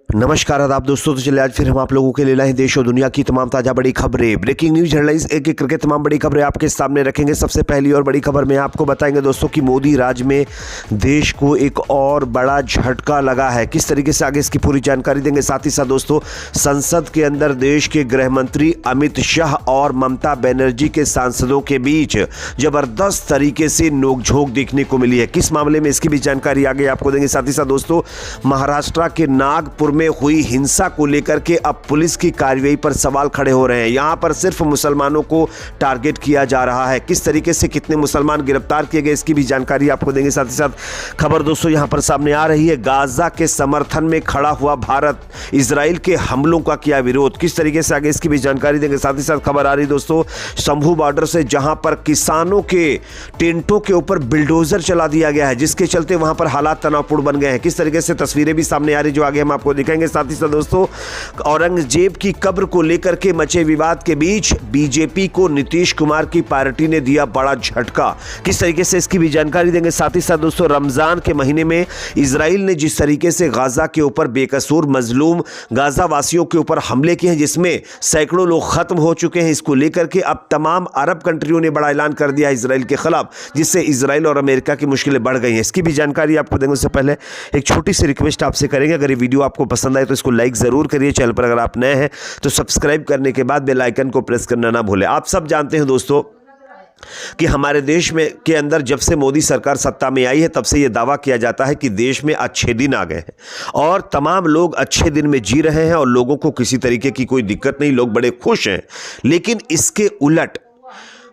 नमस्कार आदाब दोस्तों। तो चलिए आज फिर हम आप लोगों के लिए लाए हैं देश और दुनिया की तमाम ताजा बड़ी खबरें, ब्रेकिंग न्यूज हेडलाइंस एक एक करके तमाम बड़ी खबरें आपके सामने रखेंगे। सबसे पहली और बड़ी खबर में आपको बताएंगे दोस्तों कि मोदी राज में देश को एक और बड़ा झटका लगा है। किस तरीके से आगे इसकी पूरी जानकारी देंगे। साथ ही साथ दोस्तों संसद के अंदर देश के गृह मंत्री अमित शाह और ममता बनर्जी के सांसदों के बीच जबरदस्त तरीके से नोकझोंक देखने को मिली है। किस मामले में इसकी भी जानकारी आगे आपको देंगे। साथ ही साथ दोस्तों महाराष्ट्र के नागपुर में हुई हिंसा को लेकर के अब पुलिस की कार्रवाई पर सवाल खड़े हो रहे हैं। यहां पर सिर्फ मुसलमानों को टारगेट किया जा रहा है। किस तरीके से कितने मुसलमान गिरफ्तार किए गए इसकी भी जानकारी आपको देंगे। साथ ही साथ खबर दोस्तों यहां पर सामने आ रही है, गाजा के समर्थन में खड़ा हुआ भारत, इजराइल के हमलों का किया विरोध। किस तरीके से आगे इसकी भी जानकारी देंगे। साथ ही साथ खबर आ रही दोस्तों शंभू बॉर्डर से, जहां पर किसानों के टेंटों के ऊपर बिल्डोजर चला दिया गया है, जिसके चलते वहां पर हालात तनावपूर्ण बन गए हैं। किस तरीके से तस्वीरें भी सामने आ रही जो आगे हम आपको दिखाएंगे। साथ ही साथ दोस्तों औरंगजेब की कब्र को लेकर के मचे विवाद के बीच बीजेपी को नीतीश कुमार की पार्टी ने दिया बड़ा झटका। किस तरीके से इसकी भी जानकारी देंगे। साथ ही साथ दोस्तों रमजान के महीने में इजराइल ने जिस तरीके से गाजा के ऊपर बेकसूर मजलूम गाजा वासियों के ऊपर हमले किए हैं, जिसमें सैकड़ों लोग खत्म हो चुके हैं, इसको लेकर के अब तमाम अरब कंट्रियों ने बड़ा ऐलान कर दिया इजराइल के खिलाफ, जिससे इजराइल और अमेरिका की मुश्किलें बढ़ गई हैं। इसकी भी जानकारी आपको देंगे। उससे पहले एक छोटी सी रिक्वेस्ट आपसे करेंगे, अगर ये वीडियो आपको पसंद आए तो इसको लाइक जरूर करिए। चैनल पर अगर आप नए हैं तो सब्सक्राइब करने के बाद बेल आइकन को प्रेस करना ना भूलें। आप सब जानते हैं दोस्तों कि हमारे देश में के अंदर जब से मोदी सरकार सत्ता में आई है तब से यह दावा किया जाता है कि देश में अच्छे दिन आ गए हैं और तमाम लोग अच्छे दिन में जी रहे हैं और लोगों को किसी तरीके की कोई दिक्कत नहीं, लोग बड़े खुश हैं। लेकिन इसके उलट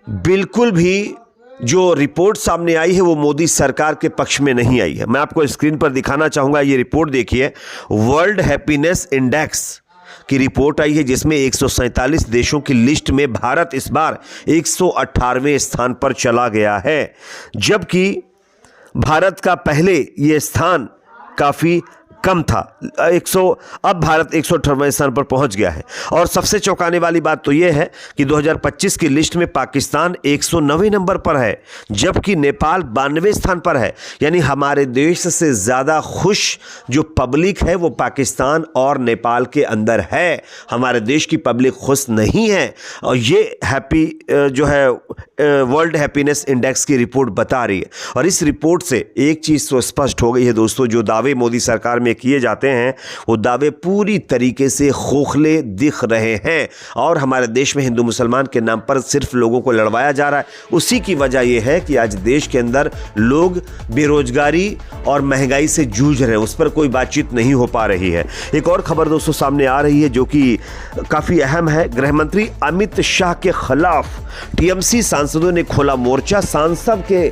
बिल्कुल भी जो रिपोर्ट सामने आई है वो मोदी सरकार के पक्ष में नहीं आई है। मैं आपको स्क्रीन पर दिखाना चाहूंगा, ये रिपोर्ट देखिए। वर्ल्ड हैप्पीनेस इंडेक्स की रिपोर्ट आई है, जिसमें 147 देशों की लिस्ट में भारत इस बार 118वें स्थान पर चला गया है, जबकि भारत का पहले ये स्थान काफी कम था। अब भारत 118वें स्थान पर पहुंच गया है। और सबसे चौंकाने वाली बात तो यह है कि 2025 की लिस्ट में पाकिस्तान 109वें नंबर पर है, जबकि नेपाल 92वें स्थान पर है। यानी हमारे देश से ज्यादा खुश जो पब्लिक है वो पाकिस्तान और नेपाल के अंदर है। हमारे देश की पब्लिक खुश नहीं है। और ये जो है वर्ल्ड हैप्पीनेस इंडेक्स की रिपोर्ट बता रही है। और इस रिपोर्ट से एक चीज तो स्पष्ट हो गई है दोस्तों, जो दावे मोदी सरकार में किए जाते हैं वो दावे पूरी तरीके से खोखले दिख रहे हैं। और हमारे देश में हिंदू मुसलमान के नाम पर सिर्फ लोगों को लड़वाया जा रहा है। उसी की वजह यह है कि आज देश के अंदर लोग बेरोजगारी और महंगाई से जूझ रहे हैं, उस पर कोई बातचीत नहीं हो पा रही है। एक और खबर दोस्तों सामने आ रही है जो कि काफी अहम है। गृह मंत्री अमित शाह के खिलाफ टीएमसी सांसदों ने खोला मोर्चा। सांसद के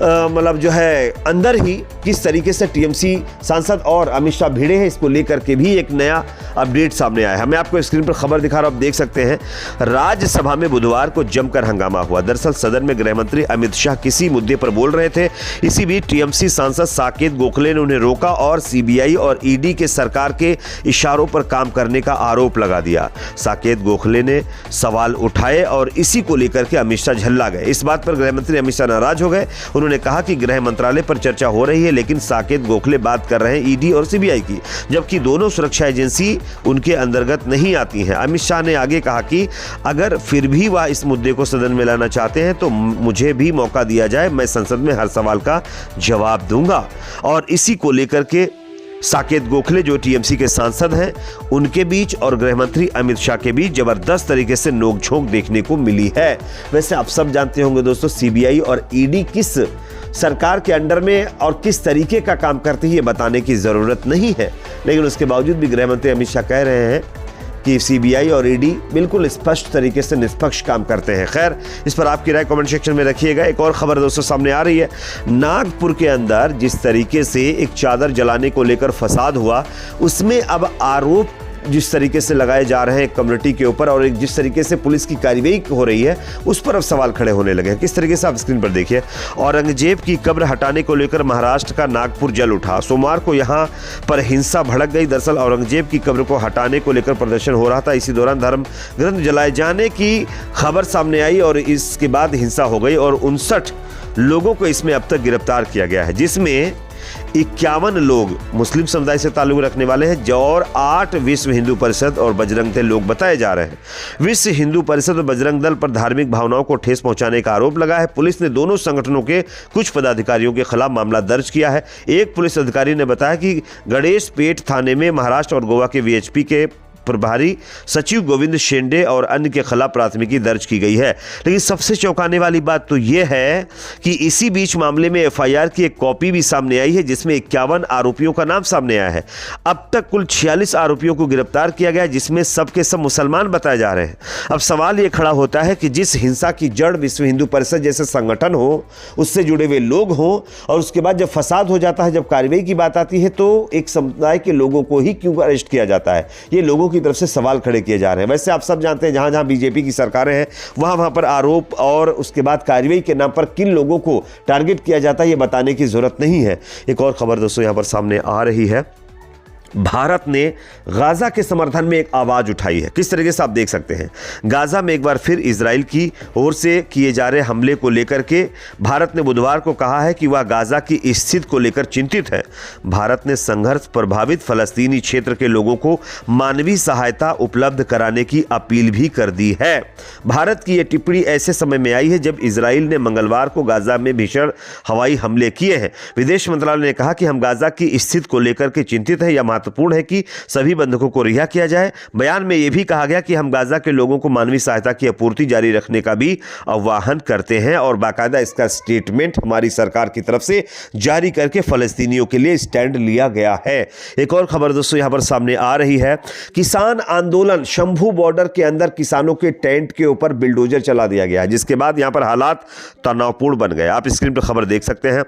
मतलब जो है अंदर ही किस तरीके से टीएमसी सांसद और अमित शाह भिड़े हैं, इसको लेकर के भी एक नया अपडेट सामने आया है। मैं आपको स्क्रीन पर खबर दिखा रहा हूं, आप देख सकते हैं। राज्यसभा में बुधवार को जमकर हंगामा हुआ। दरअसल सदन में गृह मंत्री अमित शाह किसी मुद्दे पर बोल रहे थे। इसी बीच टीएमसी सांसद साकेत गोखले ने उन्हें रोका और सीबीआई और ईडी के सरकार के इशारों पर काम करने का आरोप लगा दिया। साकेत गोखले ने सवाल उठाए और इसी को लेकर के अमित शाह झल्ला गए। इस बात पर गृह मंत्री अमित शाह नाराज हो गए। उन्होंने कहा कि गृह मंत्रालय पर चर्चा हो रही है, लेकिन साकेत गोखले बात कर रहे हैं ईडी और सीबीआई की, जबकि दोनों सुरक्षा एजेंसी उनके अंतर्गत नहीं आती हैं। अमित शाह ने आगे कहा कि अगर फिर भी वह इस मुद्दे को सदन में लाना चाहते हैं तो मुझे भी मौका दिया जाए, मैं संसद में हर सवाल का जवाब दूंगा। और इसी को लेकर के साकेत गोखले जो टीएमसी के सांसद हैं उनके बीच और गृह मंत्री अमित शाह के बीच जबरदस्त तरीके से नोकझोंक देखने को मिली है। वैसे आप सब जानते होंगे दोस्तों सीबीआई और ईडी किस सरकार के अंडर में और किस तरीके का काम करती है ये बताने की जरूरत नहीं है, लेकिन उसके बावजूद भी गृह मंत्री अमित शाह कह रहे हैं कि सीबीआई और ईडी बिल्कुल स्पष्ट तरीके से निष्पक्ष काम करते हैं। खैर, इस पर आपकी राय कमेंट सेक्शन में रखिएगा। एक और खबर दोस्तों सामने आ रही है। नागपुर के अंदर जिस तरीके से एक चादर जलाने को लेकर फसाद हुआ, उसमें अब आरोप जिस तरीके से लगाए जा रहे हैं कम्युनिटी के ऊपर और जिस तरीके से पुलिस की कार्रवाई हो रही है उस पर अब सवाल खड़े होने लगे हैं। किस तरीके से आप स्क्रीन पर देखिए। औरंगजेब की कब्र हटाने को लेकर महाराष्ट्र का नागपुर जल उठा। सोमवार को यहां पर हिंसा भड़क गई। दरअसल औरंगजेब की कब्र को हटाने को लेकर प्रदर्शन हो रहा था। इसी दौरान धर्म ग्रंथ जलाए जाने की खबर सामने आई और इसके बाद हिंसा हो गई और 59 लोगों को इसमें अब तक गिरफ्तार किया गया है, जिसमें 51 लोग मुस्लिम समुदाय से ताल्लुक रखने वाले हैं और 8 विश्व हिंदू परिषद और बजरंग दल लोग बताए जा रहे हैं। विश्व हिंदू परिषद और बजरंग दल पर धार्मिक भावनाओं को ठेस पहुंचाने का आरोप लगा है। पुलिस ने दोनों संगठनों के कुछ पदाधिकारियों के खिलाफ मामला दर्ज किया है। एक पुलिस अधिकारी ने बताया कि गणेश पेट थाने में महाराष्ट्र और गोवा के वीएचपी के प्रभारी सचिव गोविंद शेंडे और अन्य के खिलाफ प्राथमिकी दर्ज की गई है। लेकिन सबसे चौंकाने वाली बात तो यह है कि इसी बीच मामले में एफआईआर की एक कॉपी भी सामने आई है जिसमें 51 आरोपियों का नाम सामने आया है। अब तक कुल 46 आरोपियों को गिरफ्तार किया गया है जिसमें सब के सब मुसलमान बताए जा रहे हैं। अब सवाल यह खड़ा होता है कि जिस हिंसा की जड़ विश्व हिंदू परिषद जैसे संगठन हो, उससे जुड़े हुए लोग हों, और उसके बाद जब फसाद हो जाता है, जब कार्रवाई की बात आती है, तो एक समुदाय के लोगों को ही क्यों अरेस्ट किया जाता है? ये लोगों की तरफ से सवाल खड़े किए जा रहे हैं। वैसे आप सब जानते हैं जहां जहां बीजेपी की सरकारें हैं वहां पर आरोप और उसके बाद कार्रवाई के नाम पर किन लोगों को टारगेट किया जाता है ये बताने की जरूरत नहीं है। एक और खबर दोस्तों यहां पर सामने आ रही है। भारत ने गाजा के समर्थन में एक आवाज उठाई है। किस तरीके से आप देख सकते हैं, गाजा में एक बार फिर इजराइल की ओर से किए जा रहे हमले को लेकर के भारत ने बुधवार को कहा है कि वह गाजा की स्थिति को लेकर चिंतित है। भारत ने संघर्ष प्रभावित फलस्तीनी क्षेत्र के लोगों को मानवीय सहायता उपलब्ध कराने की अपील भी कर दी है। भारत की यह टिप्पणी ऐसे समय में आई है जब इजराइल ने मंगलवार को गाजा में भीषण हवाई हमले किए हैं। विदेश मंत्रालय ने कहा कि हम गाजा की स्थिति को लेकर के चिंतित हैं। यह महत्वपूर्ण है कि सभी बंधकों को रिहा किया जाए। बयान में यह भी कहा गया कि हम गाजा के लोगों को मानवीय सहायता की आपूर्ति जारी रखने का भी आह्वान करते हैं और बाकायदा इसका स्टेटमेंट हमारी सरकार की तरफ से जारी करके फलस्तीनियों के लिए स्टैंड लिया गया है। एक और खबर दोस्तों यहां पर सामने आ रही है। किसान आंदोलन, शंभू बॉर्डर के अंदर किसानों के टेंट के ऊपर बिल्डोजर चला दिया गया है, जिसके बाद यहां पर हालात तनावपूर्ण बन गए। आप स्क्रीन पर खबर देख सकते हैं।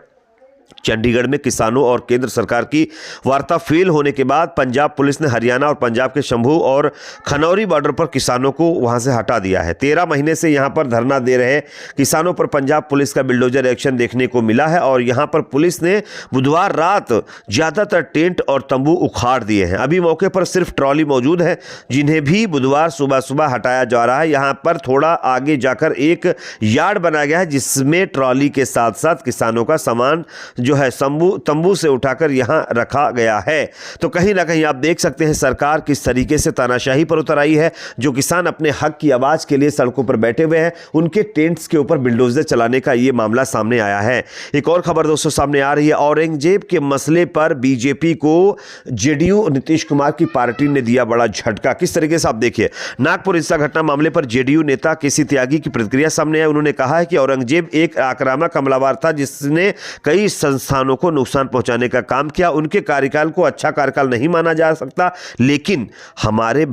चंडीगढ़ में किसानों और केंद्र सरकार की वार्ता फेल होने के बाद पंजाब पुलिस ने हरियाणा और पंजाब के शंभू और खनौरी बॉर्डर पर किसानों को वहां से हटा दिया है। 13 महीने से यहां पर धरना दे रहे किसानों पर पंजाब पुलिस का बिल्डोजर एक्शन देखने को मिला है और यहां पर पुलिस ने बुधवार रात ज्यादातर टेंट और तंबू उखाड़ दिए हैं। अभी मौके पर सिर्फ ट्रॉली मौजूद है जिन्हें भी बुधवार सुबह सुबह हटाया जा रहा है। यहां पर थोड़ा आगे जाकर एक यार्ड बनाया गया है जिसमें ट्रॉली के साथ साथ किसानों का सामान जो है तंबू से उठाकर यहां रखा गया है। तो कहीं ना कहीं आप देख सकते हैं सरकार किस तरीके से तानाशाही पर उतर आई है। जो किसान अपने हक की आवाज के लिए सड़कों पर बैठे हुए हैं, उनके टेंट्स के ऊपर बिल्डोजर चलाने का यह मामला सामने आया है। एक और खबर दोस्तों सामने आ रही है। औरंगजेब के मसले पर बीजेपी को जेडीयू नीतीश कुमार की पार्टी ने दिया बड़ा झटका। किस तरीके से आप देखिए, नागपुर हिंसा घटना मामले पर जेडीयू नेता केसी त्यागी की प्रतिक्रिया सामने आई। उन्होंने कहा है कि औरंगजेब एक आक्रामक हमलावर था जिसने कई संस्थानों को नुकसान पहुंचाने का काम किया। उनके कार्यकाल को अच्छा कार्यकाल नहीं माना जा सकता, लेकिन हमारे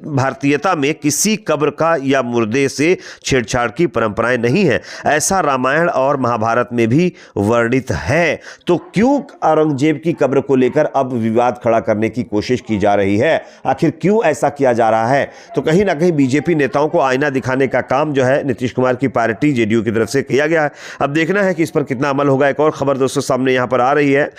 भारतीयता में किसी कब्र का या मुर्दे से छेड़छाड़ की परंपराएं नहीं है। ऐसा रामायण और महाभारत में भी वर्णित है। तो क्यों औरंगजेब की कब्र को लेकर अब विवाद खड़ा करने की कोशिश की जा रही है? आखिर क्यों ऐसा किया जा रहा है? तो कहीं ना कहीं बीजेपी नेताओं को आईना दिखाने का काम जो है नीतीश कुमार की पार्टी जेडीयू की तरफ से किया गया है। अब देखना है कि इस पर कितना अमल होगा। एक और खबर दोस्तों सामने यहां पर आ रही है।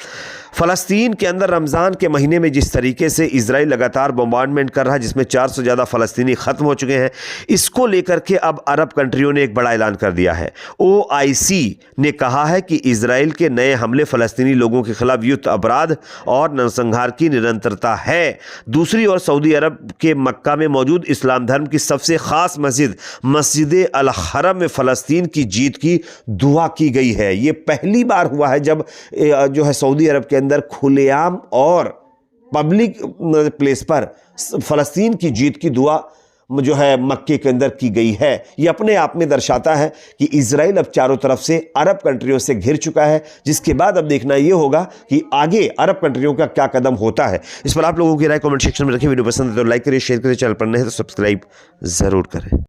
फलस्तीन के अंदर रमजान के महीने में जिस तरीके से इजराइल लगातार बॉम्बार्डमेंट कर रहा है जिसमें 400 से ज्यादा फलस्तीनी खत्म हो चुके हैं, इसको लेकर के अब अरब कंट्रियों ने एक बड़ा ऐलान कर दिया है। ओआईसी ने कहा है कि इजराइल के नए हमले फलस्तीनी लोगों के खिलाफ युद्ध अपराध और नरसंहार की निरंतरता है। दूसरी ओर सऊदी अरब के मक्का में मौजूद इस्लाम धर्म की सबसे खास मस्जिद अल हरम में फलस्तीन की जीत की दुआ की गई है। यह पहली बार हुआ है जब जो है सऊदी अरब के अंदर खुलेआम और पब्लिक प्लेस पर फलस्तीन की जीत की दुआ जो है मक्के के अंदर की गई है। यह अपने आप में दर्शाता है कि इजराइल अब चारों तरफ से अरब कंट्रियों से घिर चुका है, जिसके बाद अब देखना यह होगा कि आगे अरब कंट्रियों का क्या कदम होता है। इस पर आप लोगों की राय कमेंट सेक्शन में रखिए। वीडियो पसंद है तो लाइक करिए, शेयर करिए, चैनल पर नए हैं तो सब्सक्राइब जरूर करें।